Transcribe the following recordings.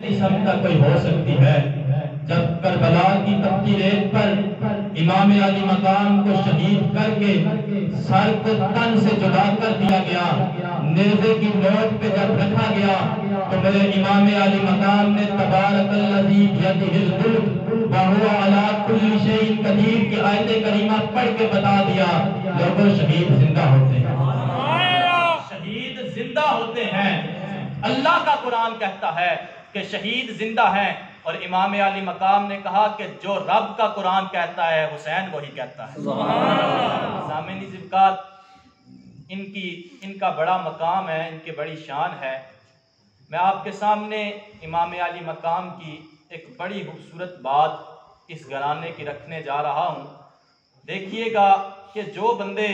قسم کا کوئی ہو سکتی ہے۔ جب کربلا کی تپتی ریت پر امام علی مقام کو شہید کر کے سر کو تن سے جدا کر دیا گیا، نیزے کی نوک پہ جب رکھا گیا تو میرے امام علی مقام نے تبارک الذی بیدہ الملک وہو علی کل شیء قدیر کی آیت کریمہ پڑھ کے بتا دیا، لوگوں شہید زندہ ہوتے ہیں، شہید زندہ ہوتے ہیں۔ اللہ کا قرآن کہتا ہے کہ شہید زندہ ہیں، اور امام علی مقام نے کہا کہ جو رب کا قرآن کہتا ہے حسین وہی کہتا ہے۔ سامعین ذوالفقار، ان کا بڑا مقام ہے، ان کی بڑی شان ہے۔ میں آپ کے سامنے امام علی مقام کی ایک بڑی خوبصورت بات اس گھرانے کی رکھنے جا رہا ہوں۔ دیکھیے گا کہ جو بندے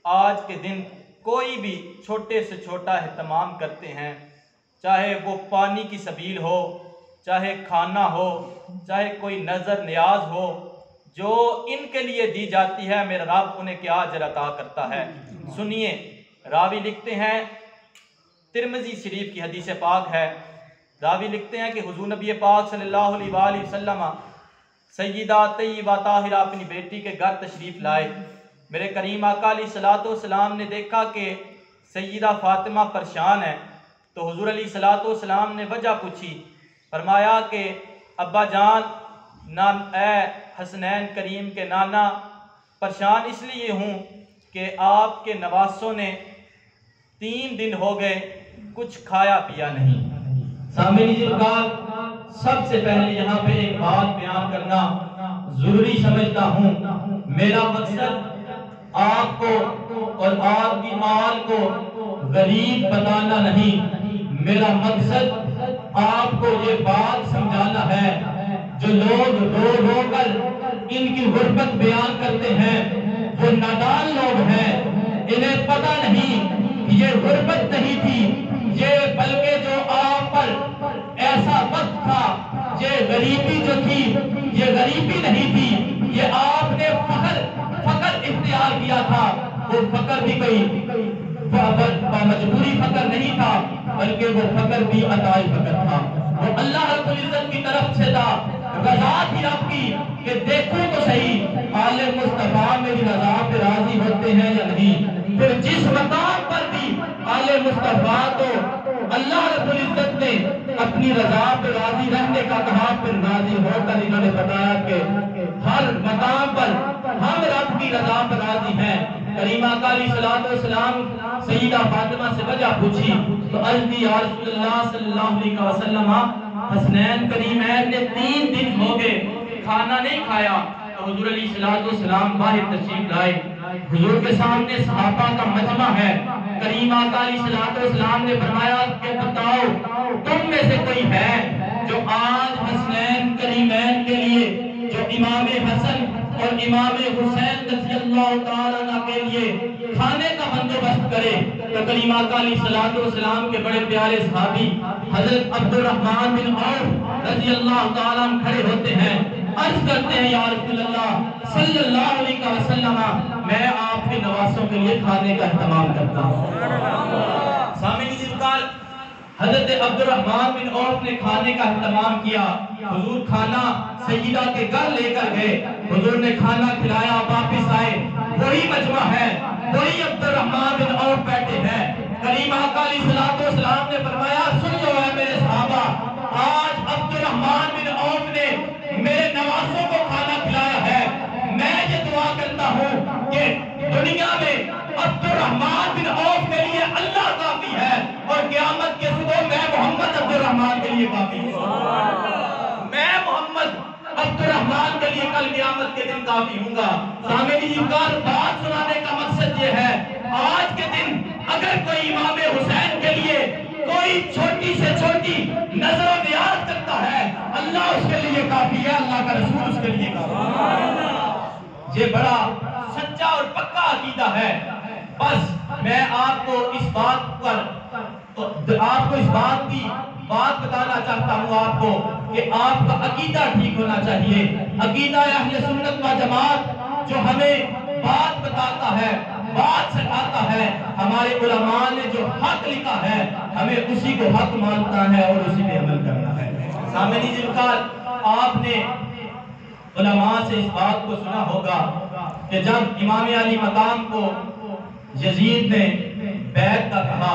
آج کے دن کوئی بھی چھوٹے سے چھوٹا اہتمام کرتے ہیں، چاہے وہ پانی کی سبیل ہو، چاہے کھانا ہو، چاہے کوئی نظر نیاز ہو، جو ان کے لیے دی جاتی ہے، میرا رب انہیں کیا اجر عطا کرتا ہے۔ سنیے، راوی لکھتے ہیں، ترمذی شریف کی حدیث پاک ہے، راوی لکھتے ہیں کہ حضور نبی پاک صلی اللہ علیہ وآلہ وسلم سیدہ طیبہ طاہرہ اپنی بیٹی کے گھر تشریف لائے۔ میرے کریم آقا علیہ الصلوۃ والسلام نے دیکھا کہ سیدہ فاطمہ پریشان ہے، تو حضور علیہ الصلوۃ والسلام نے وجہ پوچھی، فرمایا کہ ابا جان، اے حسنین کریم کے نانا، پریشان اس لیے ہوں کہ آپ کے نواسوں نے 3 دن ہو گئے کچھ کھایا پیا نہیں۔ سامعین ذوالفقار، سب سے پہلے یہاں پہ ایک بات بیان کرنا ضروری سمجھتا ہوں۔ میرا مقصد آپ کو اور آپ کی مال کو غریب بتانا نہیں، میرا مقصد آپ کو یہ بات سمجھانا ہے، جو لوگ رو رو کر ان کی غربت بیان کرتے ہیں وہ نادان لوگ ہیں، انہیں پتہ نہیں کہ یہ غربت نہیں تھی، یہ بلکہ جو آپ پر ایسا وقت تھا، یہ غریبی جو تھی یہ غریبی نہیں تھی، یہ آپ نے فقر اختیار کیا تھا۔ وہ فقر بھی کوئی مجبوری فقر نہیں تھا، بلکہ وہ فقر بھی عطائی فقر تھا، وہ اللہ رب العزت کی طرف سے تھا، رضا تھی رب کی کہ دیکھو تو صحیح آل مصطفیٰ میری رضا پہ راضی ہوتے ہیں یا نہیں۔ پھر جس مقام پر بھی آل مصطفیٰ کو اللہ رب العزت نے اپنی رضا پہ راضی رہنے کا کہا، پھر راضی ہو کر انہوں نے بتایا کہ ہر مقام پر ہم رب کی رضا پر راضی ہیں۔ کریم آقا علیہ الصلوۃ والسلام سیدہ فاطمہ سے وجہ پوچھی تو عرض دی، یا رسول اللہ صلی اللہ علیہ وسلم، حسنین کریمین نے 3 دن ہو گئے کھانا نہیں کھایا۔ تو حضور علیہ الصلوۃ والسلام باہر تشریف لائے، حضور کے سامنے صحابہ کا مجمع ہے، کریم آقا علیہ الصلوۃ والسلام نے فرمایا کہ بتاؤ تم میں سے کوئی ہے جو آج حسنین کریمین کے لیے، جو امام حسن اور امام حسین رضی اللہ تعالیٰ عنہ کے لیے کھانے کا بندوبست کرے؟ تو کریم آقا علیہ الصلوۃ والسلام کے بڑے پیارے صحابی حضرت عبد الرحمن بن عوف رضی اللہ تعالیٰ عنہ کھڑے ہوتے ہیں، عرض کرتے ہیں، یا رسول اللہ صلی اللہ علیہ وسلم، میں آپ کے نواسوں کے لیے کھانے کا اہتمام کرتا ہوں۔ سامعین ذوالفقار، حضرت عبد الرحمن بن عوف نے کھانے کا اہتمام کیا، حضور کھانا سیدہ کے گھر لے کر گئے، حضور نے کھانا کھلایا، واپس آئے، وہی مجمع ہے، وہی عبد الرحمن بن عوف بیٹھے ہیں۔ کریم آقا علیہ الصلوۃ والسلام نے فرمایا، سن لو اے میرے صحابہ، آج عبد الرحمن بن عوف نے میرے نواسوں کو کھانا کھلایا ہے، میں یہ دعا کرتا ہوں کہ دنیا میں عبد الرحمن بن عوف کے لیے اللہ کافی ہے، اور قیامت کے صبح میں محمد عبد الرحمن کے لیے کافی ہوں، میں محمد عبد الرحمن کے لیے کل قیامت کے دن کافی ہوں گا۔ سامعین ذوالفقار، بات سنانے کا مقصد یہ ہے، آج کے دن اگر کوئی امام حسین کے لیے کوئی چھوٹی سے چھوٹی نظر و نیاز کرتا ہے، اللہ اس کے لیے کافی ہے، اللہ کا رسول اس کے لیے کافی ہے۔ یہ بڑا سچا اور پکا عقیدہ ہے۔ بس میں آپ کو اس بات کی بات بتانا چاہتا ہوں آپ کو کہ آپ کا عقیدہ ٹھیک ہونا چاہیے۔ عقیدہ اہل سنت و جماعت جو ہمیں بات بتاتا ہے، بات سکھاتا ہے، ہمارے علماء نے جو حق لکھا ہے ہمیں اسی کو حق ماننا ہے اور اسی پہ عمل کرنا ہے۔ سامعین ذوالفقار، آپ نے علماء سے اس بات کو سنا ہوگا کہ جب امام علی مقام کو یزید نے بیعت کا کہا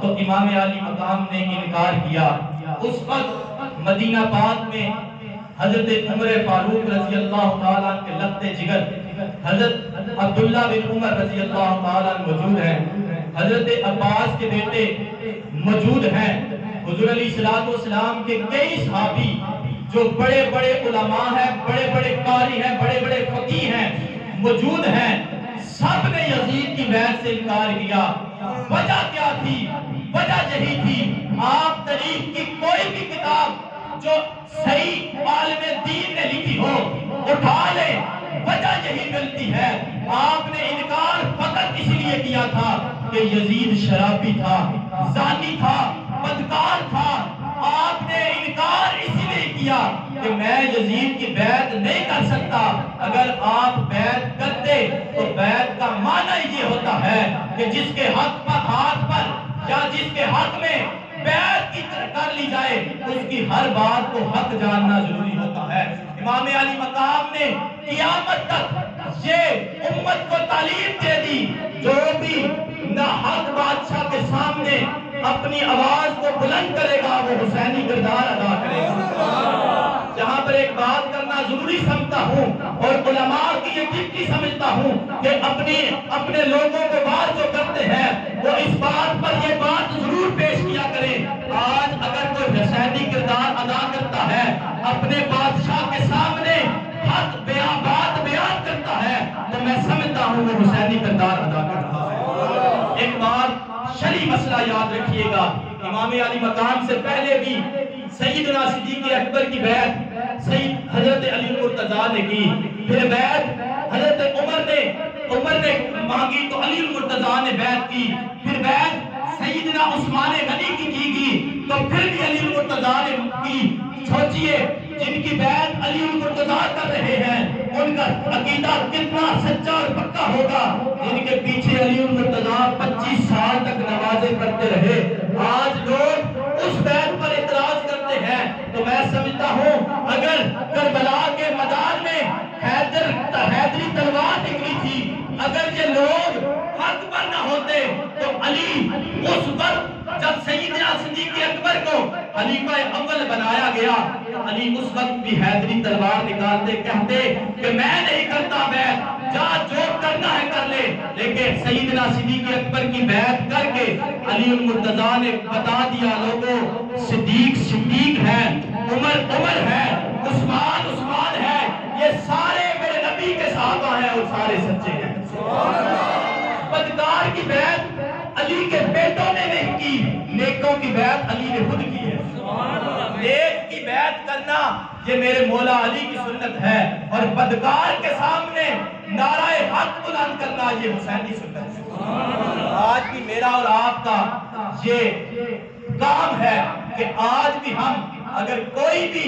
تو امام علی مقام نے انکار کیا۔ اس وقت مدینہ پاک میں حضرت عمر فاروق رضی اللہ تعالیٰ کے لخت جگر حضرت عبداللہ بن عمر رضی اللہ تعالیٰ موجود ہیں، حضرت عباس کے بیٹے موجود ہیں، حضور علیہ السلام کے کئی صحابی جو بڑے بڑے علماء ہیں، بڑے بڑے قاری ہیں، بڑے بڑے فقیہ ہیں موجود ہیں، سب نے یزید کی بیعت سے انکار کیا۔ وجہ کیا تھی؟ وجہ یہی تھی، آپ تاریخ کی کوئی بھی کتاب جو صحیح عالم دین نے لکھی ہو اٹھا لیں، وجہ یہی ملتی ہے، آپ نے انکار فقط اس لیے کیا تھا کہ یزید شرابی تھا، زانی تھا، بدکار تھا۔ آپ نے انکار اس لیے کیا کہ میں یزید کی بیعت نہیں کر سکتا۔ اگر آپ بیعت کرتے تو بیعت کا معنی یہ ہوتا ہے کہ جس کے حق پر ہاتھ پر یا جس کے حق میں بیعت کی کر لی جائے اس کی ہر بات کو حق جاننا ضروری ہوتا ہے۔ امام علی مقام نے قیامت تک یہ امت کو تعلیم دے دی، جو بھی ناحق بادشاہ کے سامنے اپنی آواز کو بلند کرے گا وہ حسینی کردار ادا کرے گا۔ جہاں پر ایک بات کرنا ضروری سمجھتا ہوں اور علماء کی یہ ڈیوٹی سمجھتا ہوں کہ اپنے لوگوں کو بات جو کرتے ہیں وہ اس بات پر یہ بات ضرور پیش کیا کریں، آج اگر کوئی حسینی کردار ادا کرتا ہے، اپنے بادشاہ کے سامنے حق بات بیان کرتا ہے، تو میں سمجھتا ہوں وہ حسینی کردار ادا کر رہا ہے۔ ایک بات شرعی مسئلہ یاد رکھیے گا، امام علی مقام سے پہلے بھی سیدنا صدیق اکبر کی بیعت سید حضرت علی المرتضیٰ نے کی، پھر بیعت حضرت عمر نے مانگی تو علی المرتضیٰ نے بیعت کی، پھر بیعت سیدنا عثمان غنی کی گئی تو پھر بھی علی المرتضیٰ نے کی۔ سوچئے جن کی بیعت علی المرتضیٰ کر رہے ہیں ان کا عقیدہ کتنا سچا اور پکا ہوگا، جن کے پیچھے علی المرتضیٰ 25 سال تک نمازیں پڑھتے رہے۔ آج لوگ اس بیعت پر اعتراض کرتے ہیں تو میں سمجھتا ہوں اگر کربلا کے میدان میں حیدری تلوار نکلی تھی، اگر یہ لوگ حق پر نہ ہوتے تو علی اس وقت جب سیدنا صدیق اکبر کو خلیفہ اول بنایا گیا، علی اس وقت بھی حیدری تلوار نکالتے کہتے کہ میں نہیں کرتا بیعت، جا جو کرنا ہے کر لے۔ لیکن سیدنا صدیق اکبر کی بیعت کر کے علی المرتضیٰ نے بتا دیا لوگوں صدیق ہے، عمر ہے، عثمان ہے، یہ سارے میرے نبی کے صحابہ ہیں اور سارے سچے ہیں۔ بدکار کی بیعت علی کے بیٹوں نے نہیں کی، نیکوں کی بیعت علی نے خود کی ہے۔ نیک کی بیعت کرنا یہ میرے مولا علی کی سنت ہے، اور بدکار کے سامنے نعرہ حق بلند کرنا یہ حسینی سنت ہے۔ آج بھی میرا اور آپ کا یہ کام ہے کہ آج بھی ہم اگر کوئی بھی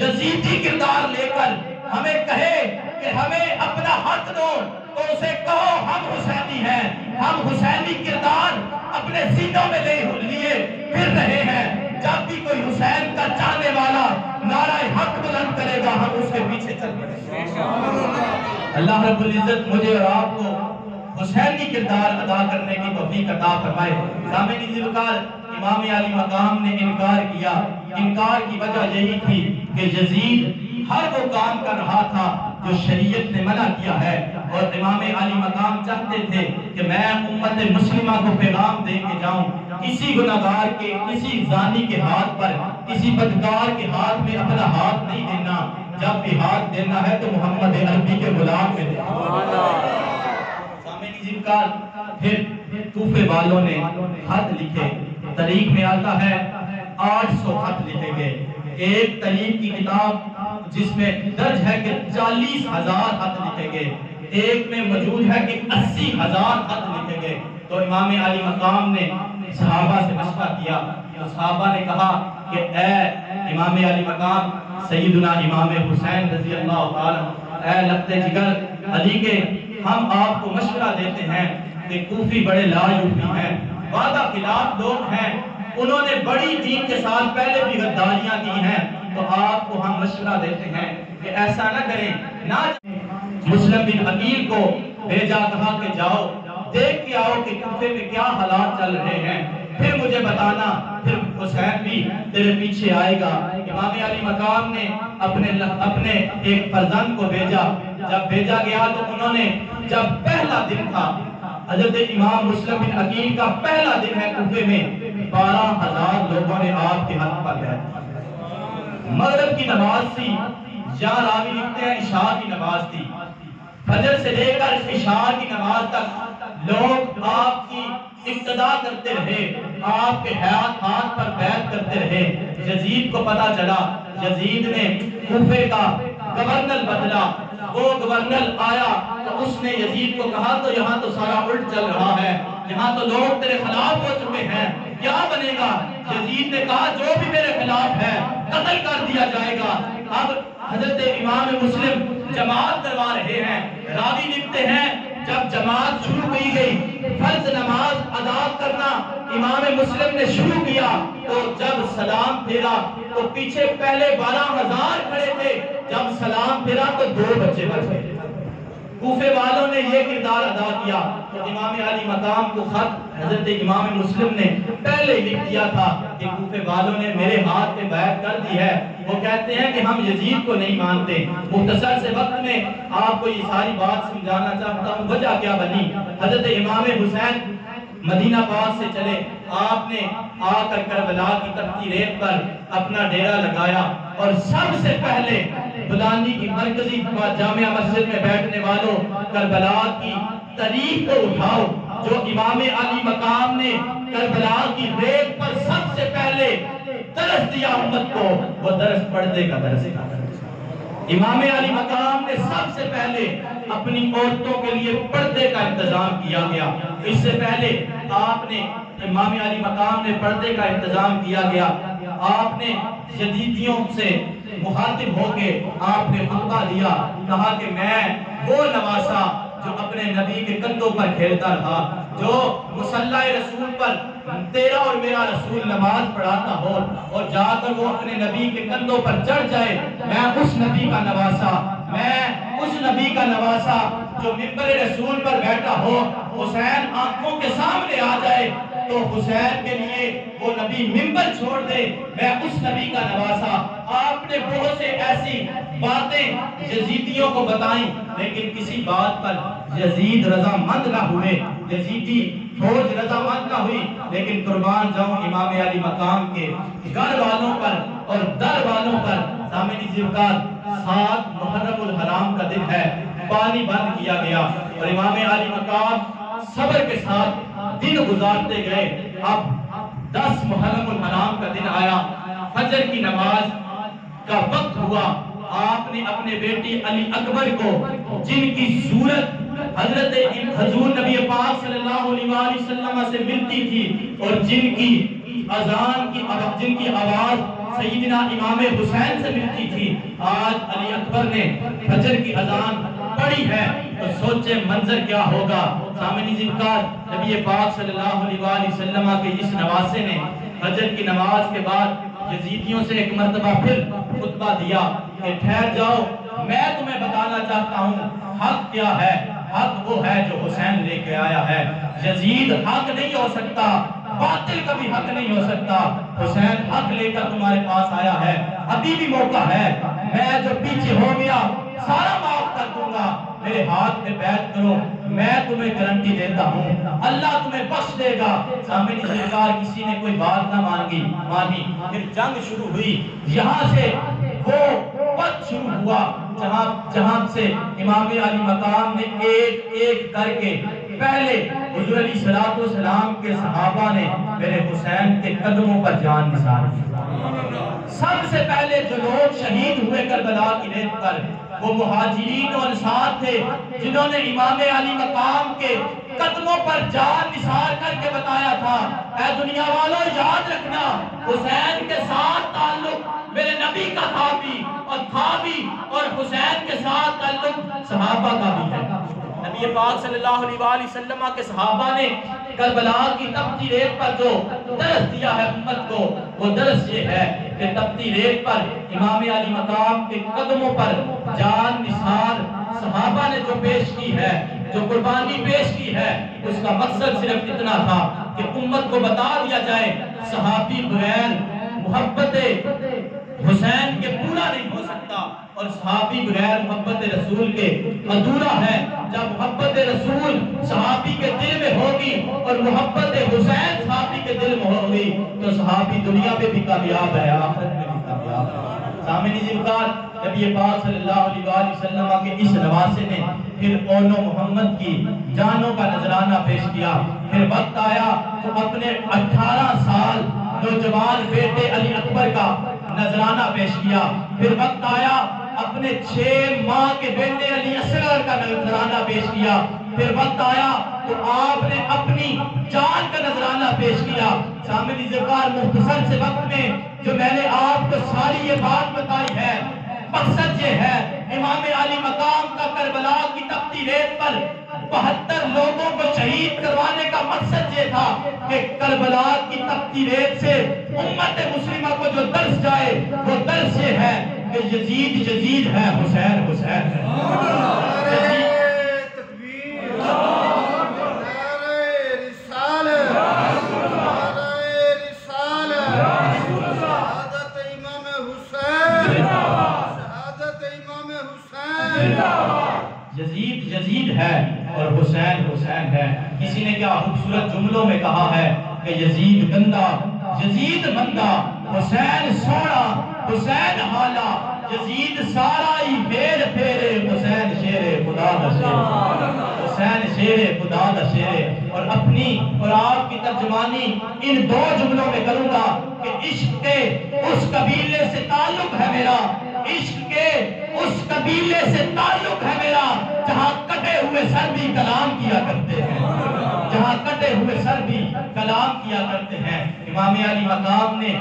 یزیدی کردار لے کر ہمیں کہے کہ ہمیں اپنا حق دو تو اسے کہو ہم حسینی ہیں، ہم حسینی کردار اپنے سینوں میں لیے پھر رہے ہیں۔ جب بھی کوئی حسین کا چاہنے والا نعرہ حق بلند کرے گا ہم اس کے پیچھے چل پڑیں گے۔ اللہ رب العزت مجھے اور آپ کو حسینی کردار ادا کرنے کی توفیق عطا فرمائے۔ سامعین ذوالفقار، امام علی مقام نے انکار کیا، انکار کی وجہ یہی تھی کہ یزید ہر وہ کام کر رہا تھا جو شریعت نے منع کیا ہے، اور امام علی مقام چاہتے تھے کہ میں امت مسلمہ کو پیغام دے کے جاؤں، کسی گناہگار کے، کسی زانی کے ہاتھ پر، کسی بدکار کے ہاتھ میں اپنا ہاتھ نہیں دینا، جب بھی ہاتھ دینا ہے تو محمد عربی کے غلام میں دینا۔ سامعین ذوالفقار، پھر کوفے والوں نے خط لکھے، تاریخ میں آتا ہے 800 خط لکھے گئے۔ ایک تاریخ کی کتاب جس میں درج ہے کہ 40,000 خط لکھے گئے، ایک میں موجود ہے کہ 80,000 خط لکھے گئے۔ تو امام علی مقام نے صحابہ سے مشورہ کیا، تو صحابہ نے کہا کہ اے امام علی مقام، سیدنا امام حسین رضی اللہ تعالی، اے لخت جگر علی کے، ہم آپ کو مشورہ دیتے ہیں کہ کوفی بڑے لا یوفی ہیں، وعدہ خلاف لوگ ہیں، انہوں نے بڑی دین کے ساتھ پہلے بھی غداریاں کی ہیں، تو آپ کو ہم مشورہ دیتے ہیں کہ ایسا نہ کریں، نہ مسلم بن عقیل کو بھیجا، کہا کہ جاؤ دیکھ کے آؤ کہ کوفے میں کیا حالات چل رہے ہیں، پھر مجھے بتانا، پھر حسین بھی تیرے پیچھے آئے گا۔ امام علی مقام نے اپنے ایک فرزند کو بھیجا، جب بھیجا گیا تو انہوں نے، جب پہلا دن تھا حضرت امام مسلم بن عقیل کا پہلا دن ہے کوفے میں، 12,000 لوگوں نے آپ کے حق پر بیٹھا۔ مغرب کی نماز تھی، یا راوی لکھتے ہیں عشاء کی نماز تھی، فجر سے لے کر عشاء کی نماز تک لوگ آپ کی اقتدا کرتے رہے، آپ کے ہاتھ پر بیعت کرتے رہے۔ یزید کو پتا چلا، یزید نے کوفے کا گورنر بدلا، وہ گورنر آیا تو اس نے یزید کو کہا تو یہاں تو سارا الٹ چل رہا ہے، یہاں تو لوگ تیرے خلاف ہو چکے ہیں، کیا بنے گا؟ یزید نے کہا جو بھی میرے خلاف ہے قتل کر دیا جائے گا۔ اب حضرت امام مسلم جماعت کروا رہے ہیں، راوی لکھتے ہیں جب جماعت شروع کی گئی، فرض نماز ادا کرنا امام مسلم نے شروع کیا، تو جب سلام پھیرا تو پیچھے پہلے 12,000 کھڑے تھے، جب سلام پھیرا تو 2 بچے بچ گئے۔ کوفے والوں نے یہ کردار ادا کیا تو امام علی مقام کو خط حضرت امام مسلم نے پہلے لکھ دیا تھا کہ کوفے والوں نے میرے ہاتھ پہ بیعت کر دی ہے، وہ کہتے ہیں کہ ہم یزید کو نہیں مانتے۔ مختصر سے وقت میں آپ کو یہ ساری بات سمجھانا چاہتا ہوں، وجہ کیا بنی۔ حضرت امام حسین مدینہ پاک سے چلے، آپ نے آ کر کربلا کی تپتی ریت پر اپنا ڈیرا لگایا، اور سب سے پہلے بلانی کی مرکزی جامعہ مسجد میں بیٹھنے والوں، کربلا کی تاریخ کو اٹھاؤ، جو امام علی مقام نے کربلا کی ریت پر سب سے پہلے درس دیا امت کو، وہ درس پردے کا درس تھا۔ امام علی مقام نے سب سے پہلے اپنی عورتوں کے لیے پردے کا انتظام کیا گیا، اس سے پہلے آپ نے امام علی مقام نے پردے کا انتظام کیا گیا۔ آپ نے یزیدیوں سے مخاطب ہو کے آپ نے خطبہ دیا، کہا کہ میں وہ نواسا جو اپنے نبی کے کندھوں پر کھیلتا رہا، جو مصلی رسول پر تیرا اور میرا رسول نماز پڑھاتا ہو اور جا کر وہ اپنے نبی کے کندھوں پر چڑھ جائے، میں اس نبی کا نواسا، میں اس نبی کا نواسا جو ممبر رسول پر بیٹھا ہو، حسین آنکھوں کے سامنے آ جائے تو حسین کے لیے وہ نبی ممبر چھوڑ دے، میں اس نبی کا نواسا۔ آپ نے بہت سے ایسی باتیں یزیدیوں کو بتائیں، لیکن کسی بات پر یزید رضامند نہ ہوئے، یزیدی فوج رضامند نہ ہوئی، لیکن قربان جاؤں امام علی مقام کے گھر والوں پر اور در والوں پر۔ سامعین زیوکات، 7 محرم الحرام کا دن ہے، پانی بند کیا گیا اور امام علی مقام صبر کے ساتھ دن گزارتے گئے۔ اب 10 محرم الحرام کا دن آیا، فجر کی نماز کا وقت ہوا، آپ نے اپنے بیٹی علی اکبر کو، جن کی صورت حضرت حضور نبی پاک صلی اللہ علیہ وآلہ وسلم سے ملتی تھی اور جن کی آواز سیدنا امام حسین سے ملتی تھی، آج علی اکبر نے فجر کی اذان پڑھی ہے تو سوچے منظر کیا ہوگا۔ سامعین زیوکات، نبی پاک صلی اللہ علیہ وآلہ وسلم کے اس نواسے نے فجر کی نماز کے بعد یزیدیوں سے ایک مرتبہ پھر خطبہ دیا کہ ٹھہر جاؤ، میں تمہیں بتانا چاہتا ہوں حق کیا ہے۔ حق وہ ہے جو حسین لے کے آیا ہے، یزید حق نہیں ہو سکتا، باطل کبھی حق نہیں ہو سکتا، حسین حق لے کر تمہارے پاس آیا ہے، ابھی بھی موقع ہے، میں جو پیچھے ہو گیا سارا معاف کر دوں گا، میرے ہاتھ پہ بیعت کرو، میں تمہیں گارنٹی دیتا ہوں اللہ تمہیں بخش دے گا۔ سامنے سرکار کسی نے کوئی بات نہ مانی، پھر جنگ شروع ہوئی، یہاں سے وہ وقت شروع ہوا جہاں سے امام علی مقام نے ایک ایک کر کے پہلے حضور علیہ السلام کے صحابہ نے میرے حسین کے قدموں پر جان نثار کی۔ سب سے پہلے جو لوگ شہید ہوئے کربلا کی ریت پر وہ مہاجرین اور انصار تھے، جنہوں نے امام علی مقام کے قدموں پر جان نثار کر کے بتایا تھا، اے دنیا والوں یاد رکھنا حسین کے ساتھ تعلق میرے نبی کا تھا بھی اور حسین کے ساتھ تعلق صحابہ کا بھی ہے۔ نبی پاک صلی اللہ علیہ وآلہ وسلم کے صحابہ نے کربلا کی تپتی ریت پر جو درس دیا ہے امت کو، وہ درس یہ ہے کہ تپتی ریت پر امام علی مقام کے قدموں پر جان نثار صحابہ نے جو پیش کی ہے، جو قربانی پیش کی ہے، اس کا مقصد صرف اتنا تھا کہ امت کو بتا دیا جائے صحابی بغیر محبت حسین کے پورا نہیں ہو سکتا، اور صحابی بغیر محبت رسول کے ادھورا ہے۔ جب محبت رسول صحابی کے دل میں ہوگی اور محبت حسین صحابی کے دل میں ہوگی تو صحابی دنیا میں بھی کامیاب ہے، آخرت میں بھی کامیاب ہے۔ سامعین عزیزگار، نبی پاک صلی اللہ علیہ وآلہ وسلم کے اس نواسے نے پھر اون و محمد کی جانوں کا نذرانہ پیش کیا۔ پھر وقت آیا تو اپنے 18 سال نوجوان بیٹے علی اکبر کا نذرانہ پیش کیا۔ پھر وقت آیا اپنے 6 ماہ کے بیٹے علی اصغر کا نذرانہ پیش کیا۔ پھر وقت آیا تو آپ نے اپنی جان کا نذرانہ پیش کیا۔ سامعین عزیزگار، مختصر سے وقت میں جو میں نے آپ کو ساری یہ بات بتائی ہے، مقصد یہ ہے امام علی مقام کا کربلا کی تپتی ریت پر 72 لوگوں کو شہید کروانے کا مقصد یہ تھا کہ کربلا کی تپتی ریت سے امت مسلمہ کو جو درس جائے وہ درس یہ ہے کہ یزید یزید ہے، حسین حسین ہے۔ یزید یزید ہے اور حسین حسین ہے۔ کسی نے کیا خوبصورت جملوں میں کہا ہے کہ یزید گندا، یزید بندہ، حسین سونا، حسین حالا، یزید سارا ہی پھیر پھیرے، حسین شیر خدا دا شیر، حسین شیر خدا دا شیر۔ اور اپنی اور آپ کی ترجمانی ان 2 جملوں میں کروں گا کہ عشق کے اس قبیلے سے تعلق ہے میرا، عشق کے اس قبیلے سے تعلق ہے میرا جہاں کٹے ہوئے سر بھی کلام کیا کرتے ہیں، جہاں کٹے ہوئے سر بھی کلام کیا کرتے ہیں۔ امام علی مقام نے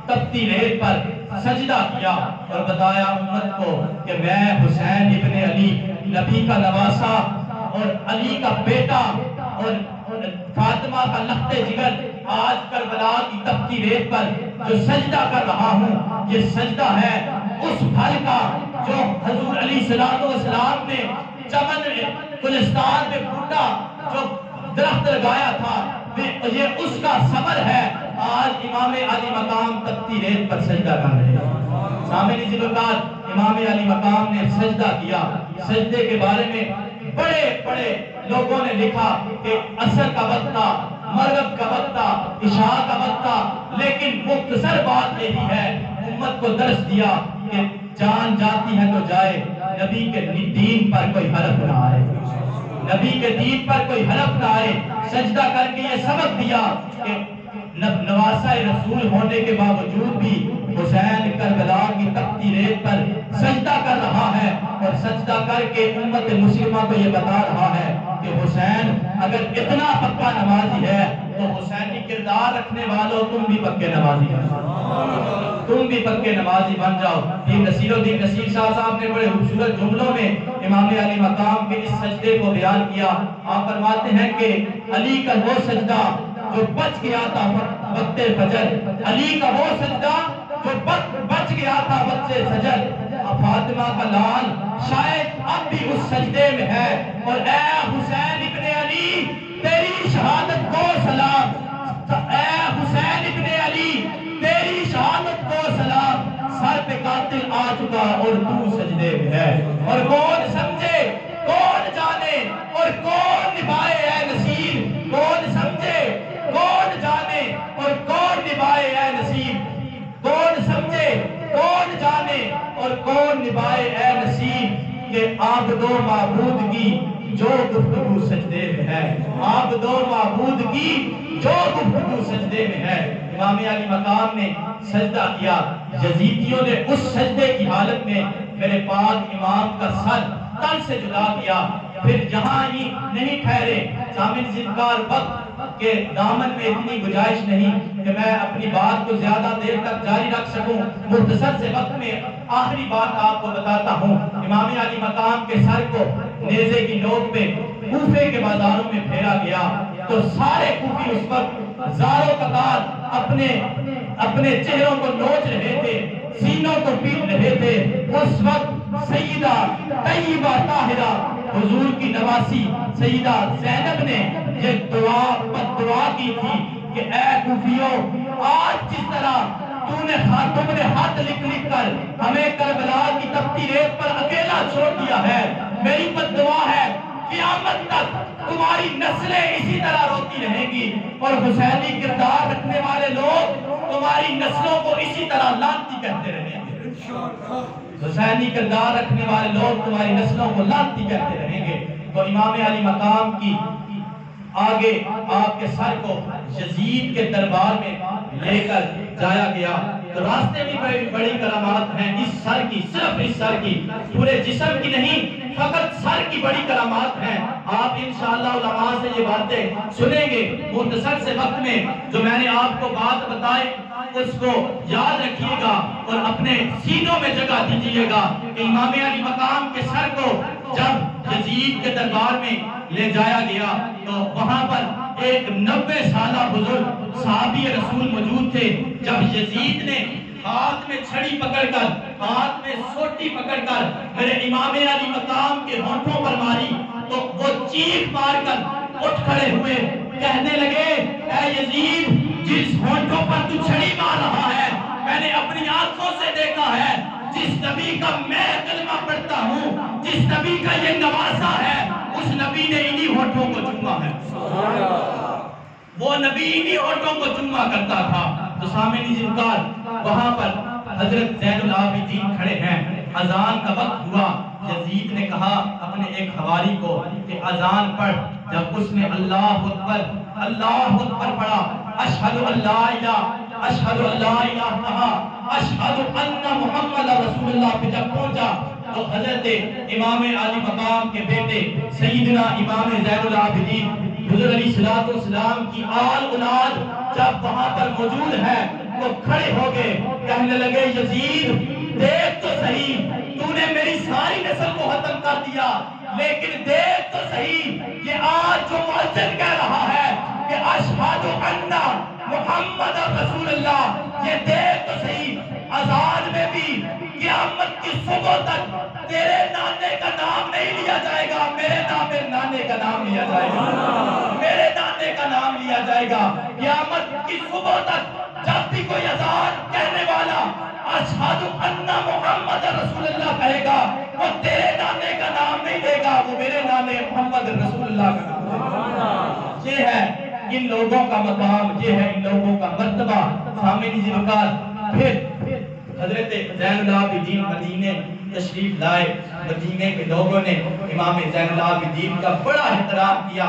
تپتی ریت پر سجدہ کیا اور بتایا امت کو کہ میں حسین ابن علی، نبی کا نواسا اور علی کا بیٹا اور فاطمہ کا لخت جگر، آج کربلا کی تپتی ریت پر جو سجدہ کر رہا ہوں، یہ سجدہ ہے اس پھل کا جو حضور علیہ السلام نے چمن گلستان میں پھوٹا، جو درخت لگایا تھا، یہ اس کا ثمر ہے۔ آج امام علی مقام تپتی ریت پر سجدہ کر رہے ہیں۔ سامعین عزیزگار، امام علی مقام نے سجدہ کیا۔ سجدے کے بارے میں بڑے بڑے لوگوں نے لکھا کہ عصر کا وقت تھا، مغرب کا وقت تھا، عشاء کا وقت تھا، لیکن مختصر بات یہی ہے، امت کو درس دیا کہ جان جاتی ہے تو جائے، نبی کے دین پر کوئی حرف نہ آئے، نبی کے دین پر کوئی حرف نہ آئے۔ سجدہ کر کے یہ سبق دیا کہ نواسہ رسول ہونے کے باوجود بھی حسین کربلا کی تپتی ریت پر سجدہ کر رہا ہے، اور سجدہ کر کے امت مسلمہ کو یہ بتا رہا ہے کہ حسین اگر اتنا پکا نمازی ہے تو حسینی کردار رکھنے والوں تم بھی پکے نمازی بن جاؤ، تم بھی پکے نمازی بن جاؤ۔ یہ نصیر الدین نصیر شاہ صاحب نے بڑے خوبصورت جملوں میں امام علی مقام کے اس سجدے کو بیان کیا۔ آپ فرماتے ہیں کہ علی کا وہ سجدہ جو بچ گیا تھا وقت فجر، علی کا وہ سجدہ جو بچ گیا تھا وقت فجر، فاطمہ کا لال شاید اب بھی اس سجدے میں ہے، اور اے حسین ابن علی تیری شہادت کو سلام، اے حسین ابن علی تیری شہادت کو سلام، سر پہ قاتل آ چکا اور تو سجدے میں ہے، اور کون سمجھے کون جانے اور کون نبھائے اے نصیر، کون سمجھے کون جانے اور کون نبھائے اے نصیر، کون سمجھے کون جانے اور کون نبھائے اے نصیر، کہ عابد و معبود کی جو گفتگو سجدے میں ہے، عابد و معبود کی جو گفتگو سجدے میں ہے۔ امام علی مقام نے سجدہ کیا، یزیدیوں نے اس سجدے کی حالت میں میرے پاک امام کا سر تن سے جدا کیا۔ پھر جہاں ہی نہیں ٹھہرے، سامعین عزیزگار، وقت کے دامن میں اتنی گنجائش نہیں کہ میں اپنی بات کو زیادہ دیر تک جاری رکھ سکوں، مختصر سے وقت میں آخری بات آپ کو بتاتا ہوں۔ امام علی مقام کے سر کو نیزے کی نوک پہ کوفے کے بازاروں میں پھیرا گیا تو سارے کوفی اس وقت زاروں قطار اپنے اپنے چہروں کو نوچ رہے تھے، سینوں کو پیٹ رہے تھے، اس وقت سیدہ طیبہ طاہرہ حضور کی نواسی سیدہ زینب نے یہ دعا کی تھی کہ اے کوفیوں، آج جس طرح تم نے ہاتھ لکھ کر ہمیں کربلا کی تپتی ریت پر اکیلا چھوڑ دیا ہے، میری بد دعا ہے قیامت تک تمہاری نسلیں اسی طرح روتی رہیں گی اور حسینی کردار رکھنے والے لوگ تمہاری نسلوں کو اسی طرح لعنتی کہتے رہیں گے۔ حسینی کردار رکھنے والے لوگ تمہاری نسلوں کو لعنتی کہتے رہیں گے۔ تو امام علی مقام کی آگے آپ کے سر کو یزید کے دربار میں لے کر جایا گیا، تو راستے میں بڑی کرامات ہیں اس سر کی، صرف اس سر کی، پورے جسم کی نہیں، فقط سر کی بڑی کرامات ہیں۔ آپ انشاءاللہ علماء سے یہ باتیں سنیں گے مختصر سے وقت میں، جو میں نے آپ کو بات بتائی اس کو یاد رکھیے گا اور اپنے سینوں میں جگہ دیجیے گا کہ امام علی مقام کے سر کو جب یزید کے دربار میں لے جایا گیا تو وہاں پر ایک 90 سالہ بزرگ صحابی رسول موجود تھے۔ جب یزید نے ہاتھ میں چھڑی پکڑ کر، ہاتھ میں سوٹی پکڑ کر میرے امام علی مقام کے ہونٹوں پر ماری تو وہ چیخ مار کر اٹھ کھڑے ہوئے، کہنے لگے اے یزید، جس ہونٹوں پر تو چھڑی مار رہا ہے میں نے اپنی آنکھوں سے دیکھا ہے، جس نبی کا میں کلمہ پڑھتا ہوں، جس نبی کا یہ نواسا ہے، اس نبی نے انہی ہونٹوں کو چوما ہے، وہ نبی انہی ہونٹوں کو چوما کرتا تھا۔ تو سامعین جنکار وہاں پر حضرت زین العابدین کھڑے ہیں، اذان کا وقت ہوا، یزید نے کہا اپنے ایک حواری کو کہ اذان پڑھ۔ جب اس نے اللہ اکبر پڑھا، اشہد ان لا الہ اشہد ان لا الہ کہا، اشہد ان محمد رسول اللہ پہ جب پہنچا تو حضرت امام علی مقام کے بیٹے سیدنا امام زین العابدین حضور علیہ السلام کی آل اولاد جب وہاں پر موجود ہے وہ کھڑے ہو گئے، کہنے لگے یزید دیکھ تو صحیح، تو نے میری ساری نسل کو ختم کر دیا، لیکن دیکھ تو صحیح یہ آج جو مؤذن کہہ رہا ہے کہ اشہد ان محمد رسول اللہ، یہ دیکھ تو صحیح اذان میں بھی قیامت کی صبح تک تیرے نانے کا نام نہیں لیا جائے گا، میرے نانے کا نام لیا جائے گا، میرے نانے کا نام لیا جائے گا۔ قیامت کی صبح تک جب بھی کوئی اذان کہنے والا اشہد ان محمد رسول اللہ کہے گا، وہ تیرے نانے کا نام نہیں لے گا، وہ میرے نانے محمد رسول اللہ کا نام لے گا۔ یہ ہے ان لوگوں کا مقام، یہ ہے ان لوگوں کا مرتبہ۔ سامعین جنکار پھر حضرت زین العابدین مدینے تشریف لائے، مدینے کے لوگوں نے امام زین العابدین کا بڑا احترام کیا۔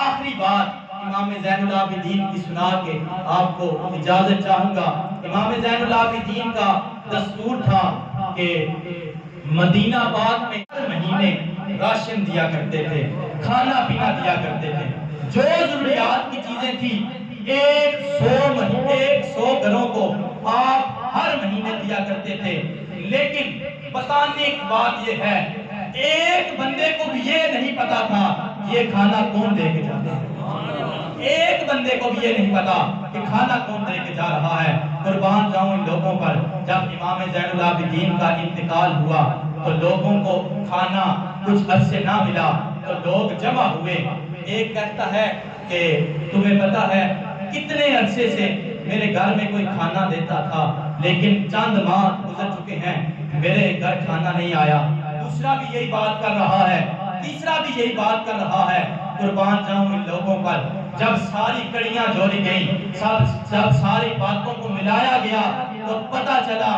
آخری بات امام زین العابدین کی سنا کے آپ کو اجازت چاہوں گا۔ امام زین العابدین کا دستور تھا کہ مدینہ پاک میں ہر مہینے راشن دیا کرتے تھے، کھانا پینا دیا کرتے تھے، جو ضروریات کی چیزیں تھیں 100 گھروں کو آپ ہر مہینے دیا کرتے تھے۔ لیکن بتانے کی بات یہ ہے ایک بندے کو بھی یہ نہیں پتا تھا یہ کھانا کون دے کے جاتا ہے، ایک بندے کو بھی یہ نہیں پتا کہ کھانا کون دے کے جا رہا ہے۔ قربان جاؤں ان لوگوں پر۔ جب امام زین العابدین کا انتقال ہوا تو لوگوں کو کھانا کچھ عرصے نہ ملا تو لوگ جمع ہوئے۔ ایک کہتا ہے کہ تمہیں پتا ہے کتنے عرصے سے میرے گھر میں کوئی کھانا دیتا تھا لیکن چند ماہ گزر چکے ہیں میرے گھر کھانا نہیں آیا۔ دوسرا بھی یہی بات کر رہا ہے، تیسرا بھی یہی بات کر رہا ہے۔ قربان جاؤں ان لوگوں پر۔ جب ساری کڑیاں جوڑی گئیں، جب ساری باتوں کو ملایا گیا تو پتہ چلا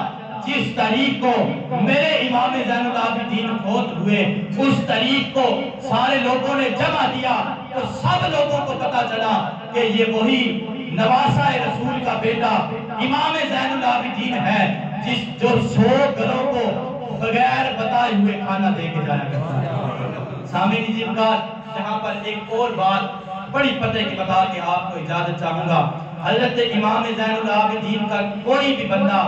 جس تاریخ کو میرے امام زین العابدین فوت ہوئے اس تاریخ کو سارے لوگوں نے جمع دیا تو سب لوگوں کو پتہ چلا کہ یہ وہی نواسہ رسول کا بیٹا امام زین العابدین ہے جو 100 گھروں کو بغیر بتائے ہوئے کھانا دے کے جایا کرتا ہے۔ سامعین جنکار یہاں پر ایک اور بات بڑی پتے کی بتا کے آپ کو اجازت چاہوں گا۔ حضرت امام زین العابدین کا کوئی بھی بندہ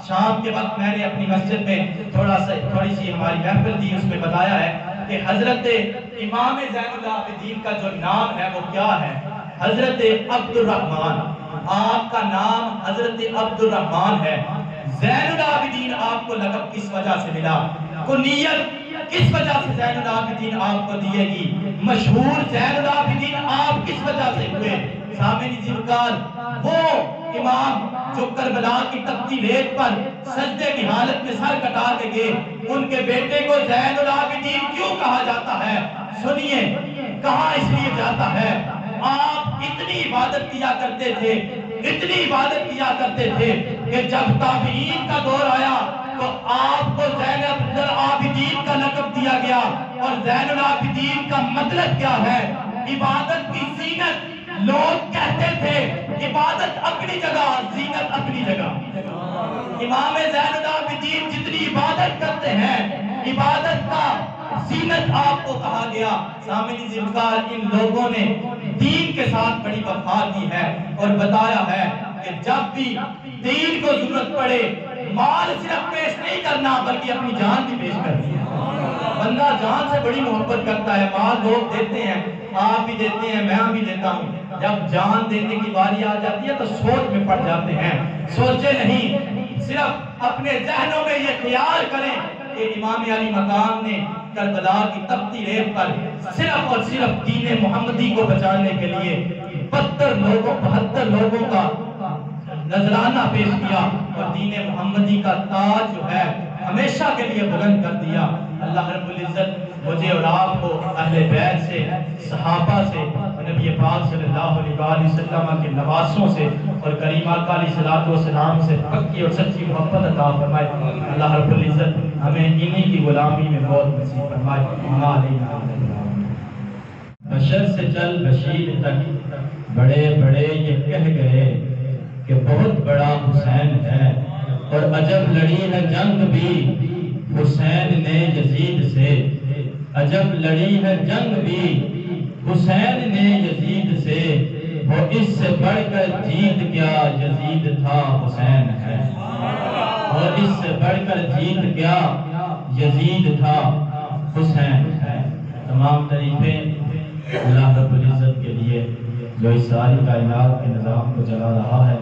شام کے وقت میں نے اپنی مسجد میں تھوڑی سی ہماری محفل دی، اس میں بتایا ہے کہ حضرت امام زین العابدین کا جو نام ہے وہ کیا ہے؟ حضرت عبد الرحمن۔ آپ کا نام حضرت عبد الرحمن ہے، زین العابدین آپ کو لقب کس وجہ سے ملا؟ کنیت کس وجہ سے زین العابدین آپ کو دیے گی؟ مشہور زین العابدین آپ کس وجہ سے ہوئے؟ سامعین ذوالفقار، وہ امام جو کربلا کی تپتی ریت پر سجدے کی حالت میں سر کٹا کے گئے، ان کے بیٹے کو زین العابدین کیوں کہا جاتا ہے؟ سنیے، کہاں اس لیے جاتا ہے؟ آپ اتنی عبادت کیا کرتے تھے، اتنی عبادت کیا کرتے تھے کہ جب تابعین کا دور آیا تو آپ کو زین العابدین کا لقب دیا گیا۔ اور زین العابدین کا مطلب کیا ہے؟ عبادت کی زینت۔ لوگ کہتے تھے عبادت اپنی جگہ، زینت اپنی جگہ۔ امام زین العابدین جتنی عبادت کرتے ہیں، عبادت کا زینت آپ کو کہا گیا۔ سامعین ذوالفقار، ان لوگوں نے دین کے ساتھ بڑی وفا کی ہے اور بتایا ہے کہ جب بھی دین کو ضرورت پڑے، مال صرف پیش نہیں کرنا بلکہ اپنی جان بھی پیش کرنی ہے۔ بندہ جان سے بڑی محبت کرتا ہے، مال لوگ دیتے ہیں، آپ بھی دیتے ہیں، میں بھی دیتا ہوں۔ جب جان دینے کی باری آ جاتی ہے تو سوچ میں پڑ جاتے ہیں، سوچے نہیں، صرف اپنے ذہنوں میں یہ خیال کریں کہ امام علی مقام نے کربلا کی تپتی ریت پر صرف اور صرف دین محمدی کو بچانے کے لیے 72 لوگوں کا نذرانہ پیش کیا اور دین محمدی کا تاج جو ہے ہمیشہ کے لیے بلند کر دیا۔ اللہ رب العزت مجھے اور آپ کو اہل بیت سے، صحابہ سے، نبی پاک صلی اللہ علیہ وسلم کے نواسوں سے اور کریم آقا علیہ السلام سے پکی اور سچی محبت عطا فرمائے۔ اللہ رب العزت ہمیں انہی کی غلامی میں موت نصیب فرمائے۔ بشر سے چل بشیر تک بڑے بڑے یہ کہہ گئے کہ بہت بڑا حسین ہے، اور عجب لڑی ہے جنگ بھی حسین نے یزید سے، عجب لڑی ہے جنگ بھی حسین نے یزید سے، وہ اس سے بڑھ کر جیت کیا یزید تھا حسین ہے، اور اس سے بڑھ کر جیت کیا یزید تھا حسین ہے۔ تمام تعریفیں اللہ رب العزت کے لیے جو اس ساری کائنات کے نظام کو چلا رہا ہے۔